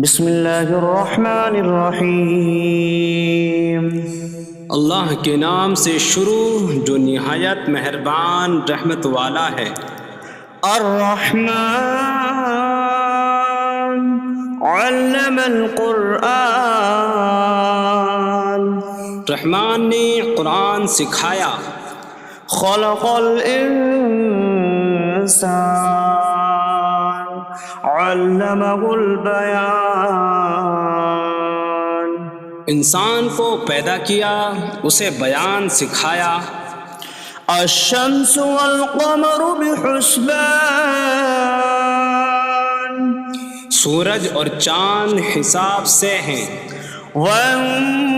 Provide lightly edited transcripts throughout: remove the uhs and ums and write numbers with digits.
بسم اللہ الرحمن الرحیم۔ اللہ کے نام سے شروع جو نہایت مہربان رحمت والا ہے۔ الرحمن علم القرآن، رحمان نے قرآن سکھایا۔ خلق الانسان علمہ البیان، انسان کو پیدا کیا، اسے بیان سکھایا۔ الشمس والقمر بحسبان، سورج اور چاند حساب سے ہیں۔ والنجم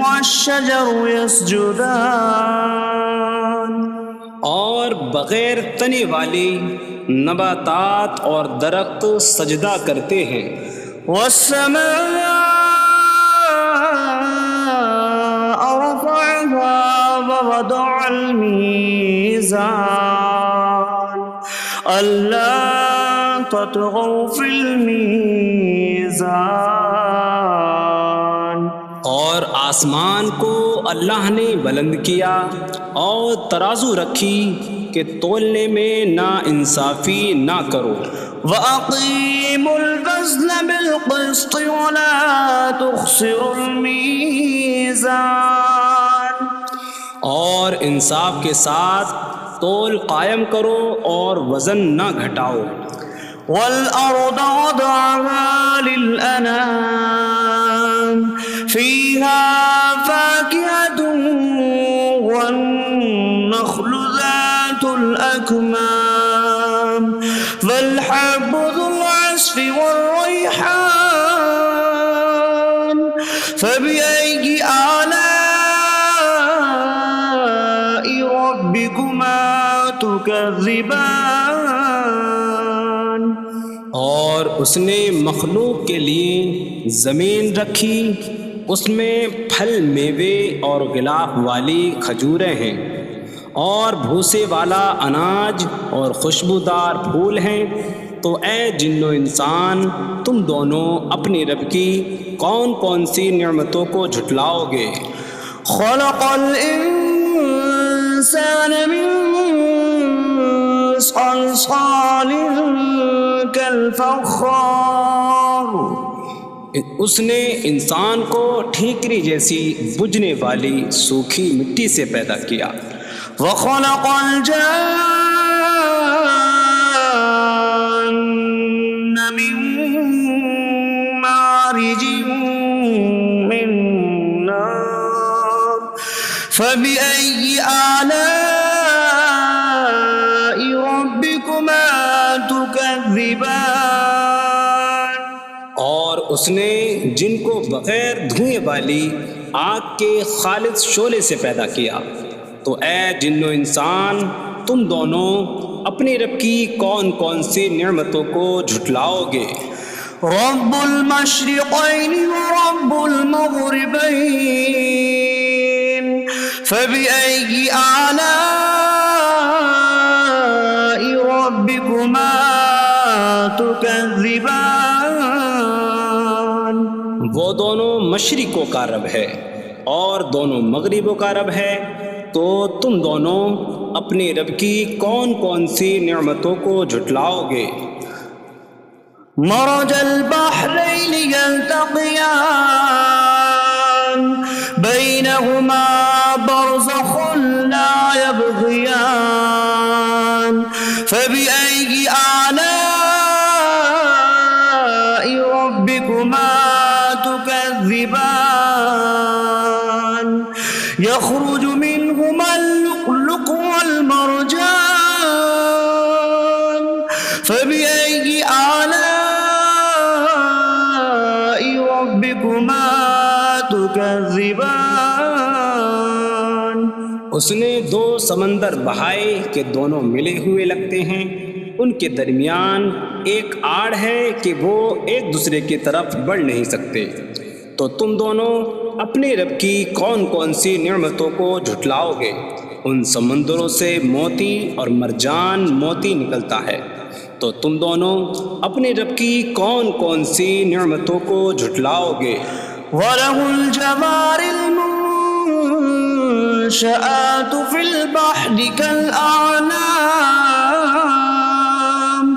والشجر يسجدان، اور بغیر تنے والی نباتات اور درخت سجدہ کرتے ہیں۔ والسماء رفعها ووضع الميزان ألا تطغوا في الميزان، اور آسمان کو اللہ نے بلند کیا اور ترازو رکھی کہ تولنے میں نا انصافی نہ کرو۔ وَأَقِيمُوا الْوَزْنَ بِالْقِسْطِ وَلَا تُخْسِرُوا الْمِيزَانَ، اور انصاف کے ساتھ تول قائم کرو اور وزن نہ گھٹاؤ۔ وَالْأَرْضَ وَضَعَهَا لِلْأَنَامِ فِيهَا فَاكِهَةٌ وَالنَّخْلُ ذَاتُ الْأَكْمَامِ وَالْحَبُّ ذُو الْعَصْفِ وَالرَّيْحَانُ فَبِأَيِّ آلَاءِ رَبِّكُمَا تُكَذِّبَانِ، اور اس نے مخلوق کے لیے زمین رکھی، اس میں پھل میوے اور غلاف والی کھجوریں ہیں، اور بھوسے والا اناج اور خوشبودار پھول ہیں۔ تو اے جن و انسان، تم دونوں اپنی رب کی کون کون سی نعمتوں کو جھٹلاؤ گے؟ خلق الانسان من صلصال کالفخار، اس نے انسان کو ٹھیکری جیسی بجھنے والی سوکھی مٹی سے پیدا کیا۔ وخلق الجان من مارج من نار فبأي آلاء ربكما تكذبان، اور اس نے جن کو بغیر دھوئیں والی آگ کے خالص شعلے سے پیدا کیا۔ تو اے جن و انسان، تم دونوں اپنی رب کی کون کون سی نعمتوں کو جھٹلاؤ گے؟ رب المشرقین ورب المغربین فبأي آلاء ربكما تكذبان، وہ دونوں مشرقوں کا رب ہے اور دونوں مغربوں کا رب ہے، تو تم دونوں اپنی رب کی کون کون سی نعمتوں کو جھٹلاؤ گے؟ مرج البحرین یلتقیان بینہما برزخ لا یبغیان فبأي آلاء ربكما تكذبان، يخرج منهما اللؤلؤ والمرجان فبأي آلاء ربكما تكذبان، اس نے دو سمندر بہائے کہ دونوں ملے ہوئے لگتے ہیں، ان کے درمیان ایک آڑ ہے کہ وہ ایک دوسرے کی طرف بڑھ نہیں سکتے۔ تو تم دونوں اپنے رب کی کون کون سی نعمتوں کو جھٹلاؤ گے؟ ان سمندروں سے موتی اور مرجان موتی نکلتا ہے، تو تم دونوں اپنے رب کی کون کون سی نعمتوں کو جھٹلاؤ گے؟ وَلَهُ الْجَوَارِ الْمُنشَآتُ فِي الْبَحْرِ كَالْأَعْلَامِ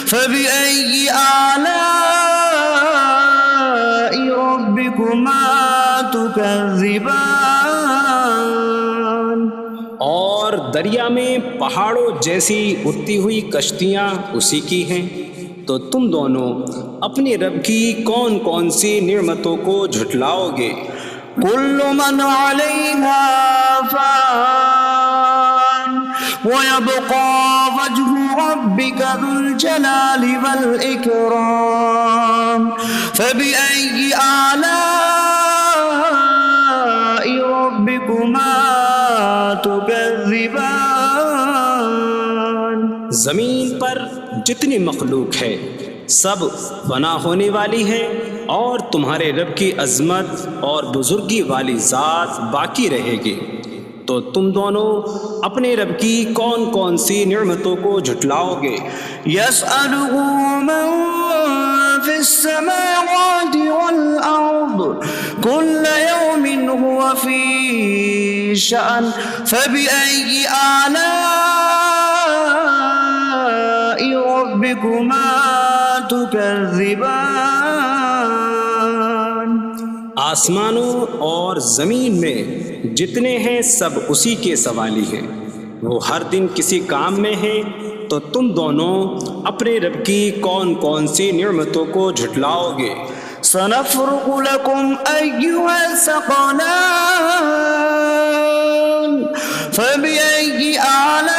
فَبِأَيِّ آلَاءِ رَبِّكُمَا تُكَذِّبَانِ۔ اور دریا میں پہاڑوں جیسی اڑتی ہوئی کشتیاں اسی کی ہیں، تو تم دونوں اپنے رب کی کون کون سی نعمتوں کو جھٹلاؤ گے؟ كل من عليها فان ويبقى وجه ربك ذو الجلال والإكرام فبأي آلاء ربكما تكذبان۔ زمین پر جتنی مخلوق ہے سب فنا ہونے والی ہے، اور تمہارے رب کی عظمت اور بزرگی والی ذات باقی رہے گی، تو تم دونوں اپنے رب کی کون کون سی نعمتوں کو جھٹلاؤ گے؟ يسأله من في السماوات والأرض كل يوم هو في شأن فبأي آلاء ربكما تكذبان۔ آسمانوں اور زمین میں جتنے ہیں سب اسی کے سوالی ہیں، وہ ہر دن کسی کام میں ہیں، تو تم دونوں اپنے رب کی کون کون سی نعمتوں کو جھٹلاؤ گے؟ سنفرغ لكم أيها الثقلان فبأي آلاء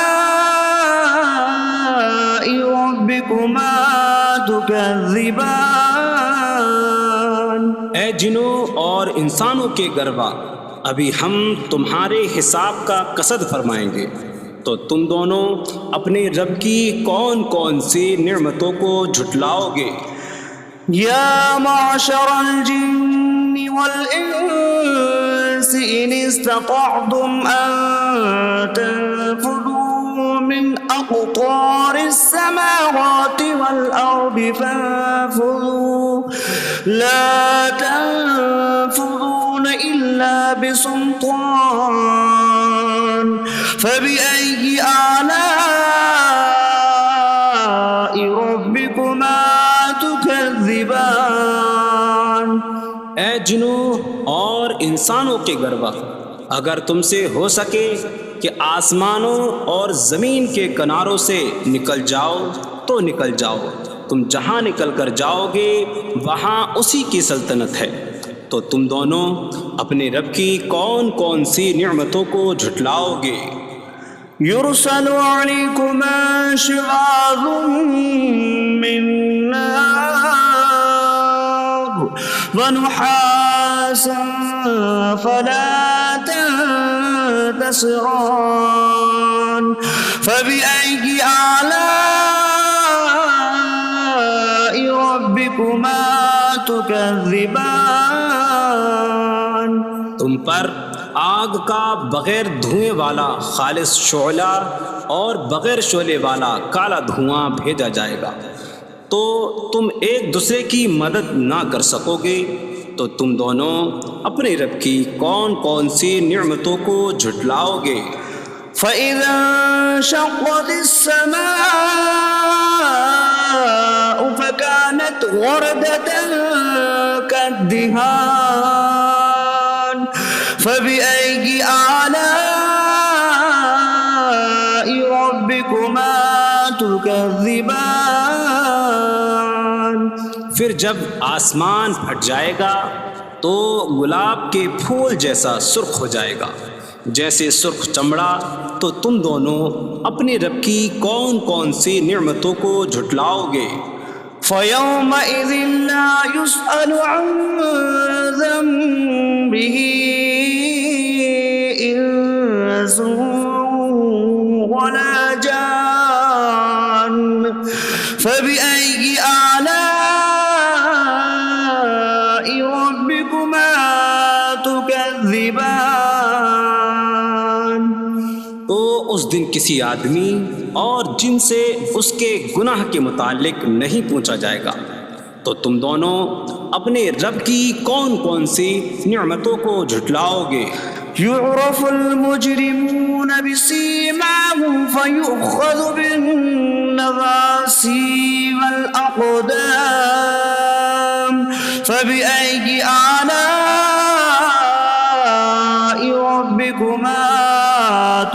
ربكما تكذبان۔ اے جنوں اور انسانوں کے گروہ، ابھی ہم تمہارے حساب کا قصد فرمائیں گے، تو تم دونوں اپنے رب کی کون کون سی نعمتوں کو جھٹلاؤ گے؟ یا معشر الجن والانس ان استطعتم ان تنفذوا من اقطار السماوات والارض فانفذوا لا تنفذون الا بسلطان فبأي آلاء ربكما تكذبان۔ اے جنوں اور انسانوں کے گروہ، اگر تم سے ہو سکے کہ آسمانوں اور زمین کے کناروں سے نکل جاؤ تو نکل جاؤ، تم جہاں نکل کر جاؤ گے وہاں اسی کی سلطنت ہے، تو تم دونوں اپنے رب کی کون کون سی نعمتوں کو جھٹلاؤ گے؟ يرسل عليكما شواظ من نار ونحاسا فلا تنتصران فبأي آلاء ربكما تكذبان۔ تم پر آگ کا بغیر دھوئیں والا خالص شعلہ اور بغیر شعلے والا کالا دھواں بھیجا جائے گا، تو تم ایک دوسرے کی مدد نہ کر سکو گے، تو تم دونوں اپنے رب کی کون کون سی نعمتوں کو جھٹلاؤ گے؟ فَإِذَا انشَقَّتِ السَّمَاءُ فَكَانَتْ وَرْدَةً كَالدِّهَانِ فَبِأَيِّ آلَاءِ رَبِّكُمَا تُكَذِّبَانِ۔ پھر جب آسمان پھٹ جائے گا تو گلاب کے پھول جیسا سرخ ہو جائے گا، جیسے سرخ چمڑا، تو تم دونوں اپنے رب کی کون کون سی نعمتوں کو جھٹلاؤ گے؟ فَيَوْمَئِذٍ لَا يُسْأَلُ عَنْ ذَنبِهِ إِنسٌ وَلَا جَانٌّ فَبِأَيِّ آلَاءِ رَبِّكُمَا تُكَذِّبَانِ۔ تو اس دن کسی آدمی اور جن سے اس کے گناہ کے متعلق نہیں پوچھا جائے گا، تو تم دونوں اپنے رب کی کون کون سی نعمتوں کو جھٹلاؤ گے؟ يعرف المجرمون بسيماهم فيؤخذ بالنواصي والأقدام فبأي آلاء ربكما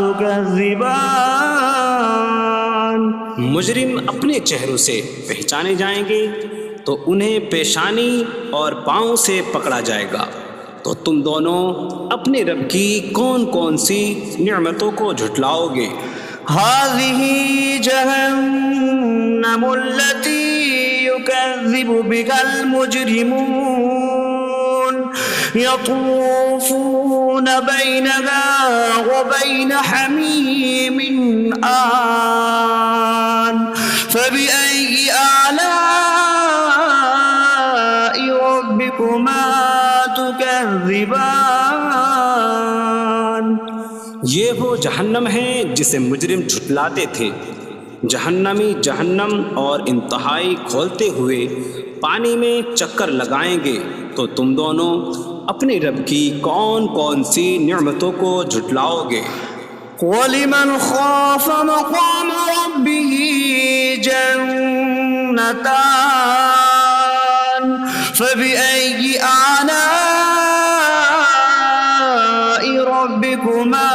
تكذبان؟ مجرم اپنے چہروں سے پہچانے جائیں گے تو انہیں پیشانی اور پاؤں سے پکڑا جائے گا، تو تم دونوں اپنے رب کی کون کون سی نعمتوں کو جھٹلاؤ گے؟ هذه جهنم التي يكذب بها المجرمون يطوفون بينها وبين حميم آن فبأي آلاء ربكما تكذبان؟ یہ وہ جہنم ہے جسے مجرم جھٹلاتے تھے۔ جہنمی جہنم اور انتہائی کھولتے ہوئے پانی میں چکر لگائیں گے، تو تم دونوں اپنے رب کی کون کون سی نعمتوں کو جھٹلاؤ گے؟ وَلِمَنْ خَافَ مَقَامَ رَبِّهِ جَنَّتَانِ فَبِأَيِّ آلَاءِ رَبِّكُمَا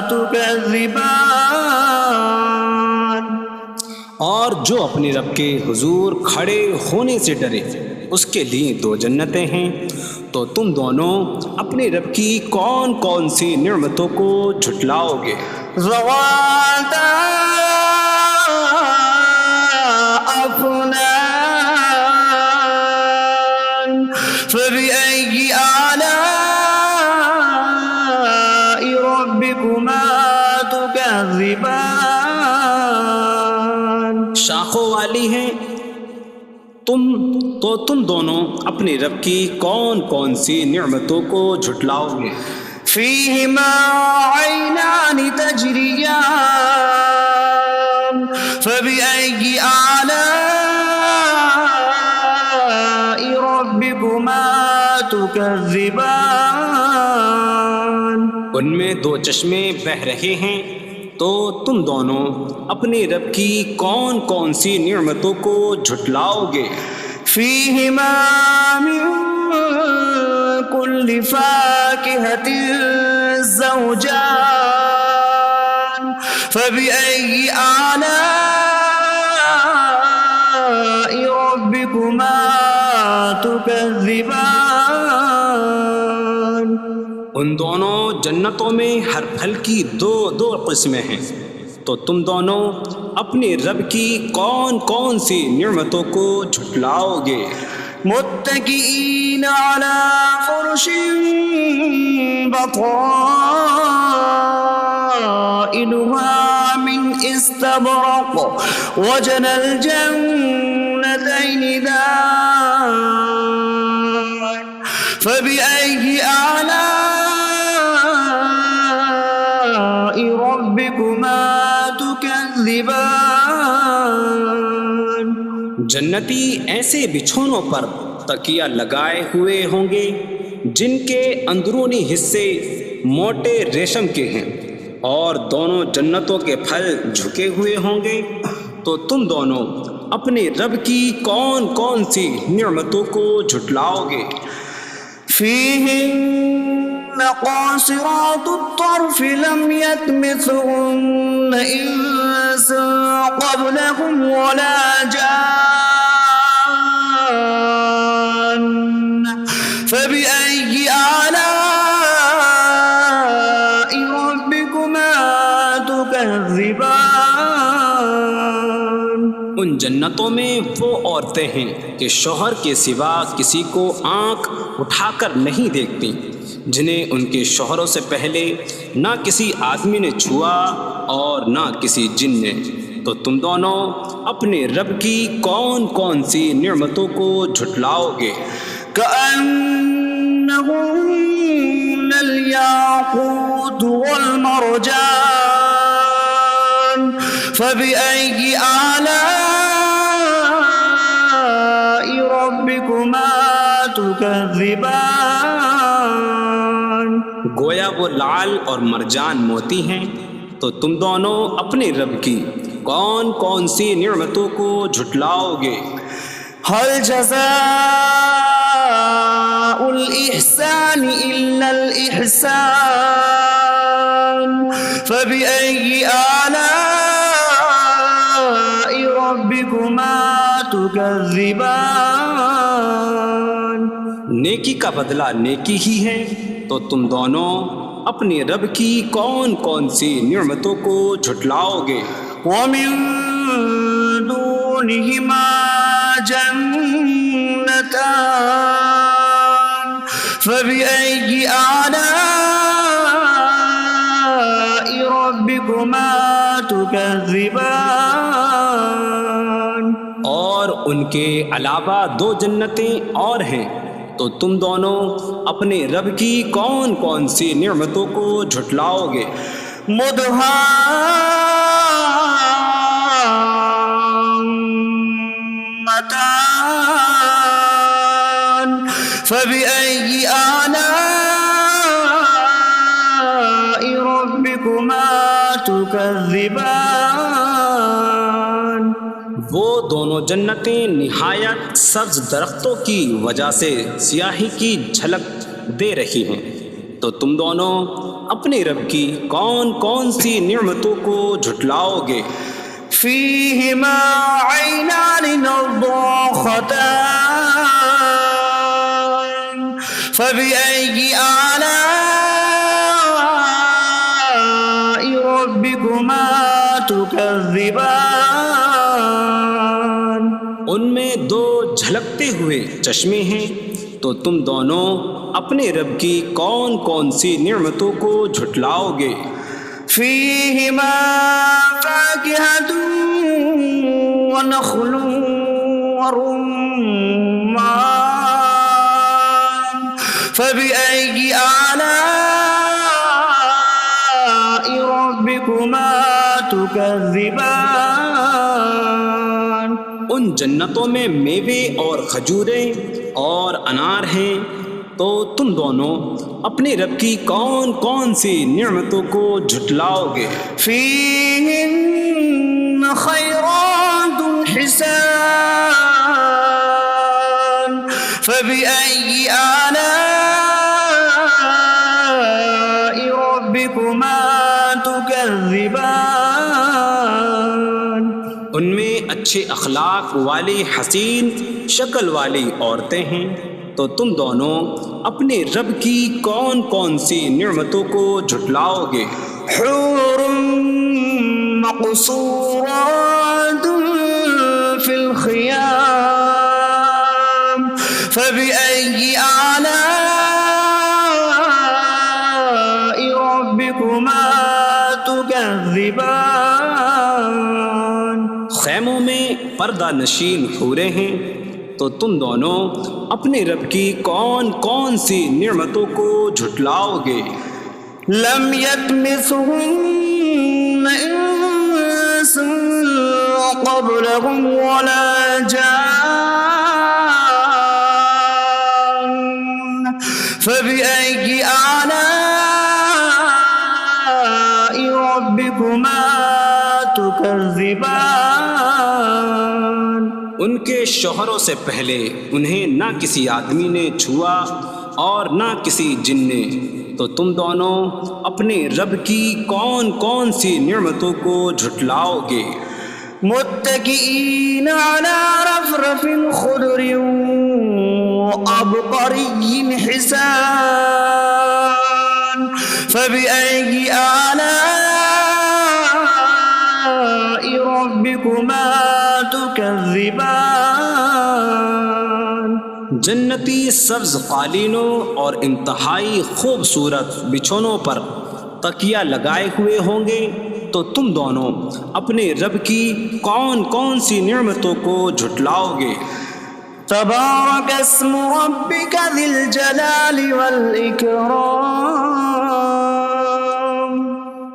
تُكَذِّبَانِ؟ اور جو اپنے رب کے حضور کھڑے ہونے سے ڈرے، اس کے لیے دو جنتیں ہیں، تو تم دونوں اپنے رب کی کون کون سی نعمتوں کو جھٹلاؤ گے؟ ذواتا افنان فبأي آلاء ربكما تكذبان؟ شاخوں والی ہیں تم دونوں اپنے رب کی کون کون سی نعمتوں کو جھٹلاؤ گے؟ فيهما عينان تجريان فبأي آلاء ربكما تكذبان؟ ان میں دو چشمے بہہ رہے ہیں، تو تم دونوں اپنے رب کی کون کون سی نعمتوں کو جھٹلاؤ گے؟ فيهما من كل فاكهة زوجان فبأي آلاء ربكما تكذبان؟ ان دونوں جنتوں میں ہر پھل کی دو قسمیں ہیں، تو تم دونوں اپنے رب کی کون کون سی نعمتوں کو جھٹلاؤ گے؟ متكئين على فرش بطائنها من استبرق وجنى الجنتين دان فبأي آلاء ربكما تكذبان؟ جنتی ایسے بچھونوں پر تکیہ لگائے ہوئے ہوں گے جن کے اندرونی حصے موٹے ریشم کے ہیں، اور دونوں جنتوں کے پھل جھکے ہوئے ہوں گے، تو تم دونوں اپنے رب کی کون کون سی نعمتوں کو جھٹلاؤ گے؟ فيهن قاصرات الطرف لم يطمثهن إنس قبلهم ولا جان فبأي آلاء ربكما تكذبان؟ ان جنتوں میں وہ عورتیں ہیں کہ شوہر کے سوا کسی کو آنکھ اٹھا کر نہیں دیکھتی، جنہیں ان کے شوہروں سے پہلے نہ کسی آدمی نے چھوا اور نہ کسی جن نے، تو تم دونوں اپنے رب کی کون کون سی نعمتوں کو جھٹلاؤ گے؟ كأنهن الياقوت والمرجان فبأي آلاء ربكما تكذبان گویا وہ لعل اور مرجان موتی ہیں، تو تم دونوں اپنے رب کی کون کون سی نعمتوں کو جھٹلاؤ گے؟ هل جزاء الإحسان إلا الإحسان فبأي آلاء ربكما تكذبان نیکی کا بدلہ نیکی ہی ہے، تو تم دونوں اپنے رب کی کون کون سی نعمتوں کو جھٹلاؤ گے؟ ومن دونهما جنتان فبأي آلاء ربكما تكذبان اور ان کے علاوہ دو جنتیں اور ہیں، تو تم دونوں اپنے رب کی کون کون سی نعمتوں کو جھٹلاؤ گے؟ مدهامتان فبأي آلاء ربكما تكذبان وہ دونوں جنتیں نہایت سبز درختوں کی وجہ سے سیاہی کی جھلک دے رہی ہیں، تو تم دونوں اپنے رب کی کون کون سی نعمتوں کو جھٹلاؤ گے؟ فيهما عينان نضاختان فبأي آلاء ربكما تكذبان ان میں دو جھلکتے ہوئے چشمے ہیں، تو تم دونوں اپنے رب کی کون کون سی نعمتوں کو جھٹلاؤ گے؟ فيهما فاكهة ونخل ورمان فبأي آلاء ربكما تكذبان ان جنتوں میں میوے اور کھجوریں اور انار ہیں، تو تم دونوں اپنے رب کی کون کون سی نعمتوں کو جھٹلاؤ گے؟ فيهن خيرات حسان فبأي آلاء ربكما تكذبان ان میں اچھے اخلاق والی حسین شکل والی عورتیں ہیں، تو تم دونوں اپنے رب کی کون کون سی نعمتوں کو جھٹلاؤ گے؟ حور مقصورات في الخيام فبأي آلاء ربكما تكذبان خیموں میں پردہ نشین حوریں ہیں، تو تم دونوں اپنے رب کی کون کون سی نعمتوں کو جھٹلاؤ گے؟ لم يطمثهن انس قبلهم ولا جان فبأي آلاء ربكما تكذبان ان کے شوہروں سے پہلے انہیں نہ کسی آدمی نے چھوا اور نہ کسی جن نے، تو تم دونوں اپنے رب کی کون کون سی نعمتوں کو جھٹلاؤ گے؟ متكئين على رفرف خضر وعبقري حسان فبأي آلاء ربكما تكذبان جنتی سبز قالینوں اور انتہائی خوبصورت بچھونوں پر تکیہ لگائے ہوئے ہوں گے، تو تم دونوں اپنے رب کی کون کون سی نعمتوں کو جھٹلاؤ گے؟ تبارك اسم ربك ذي الجلال والإكرام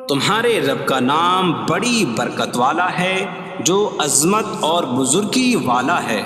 تمہارے رب کا نام بڑی برکت والا ہے جو عظمت اور بزرگی والا ہے۔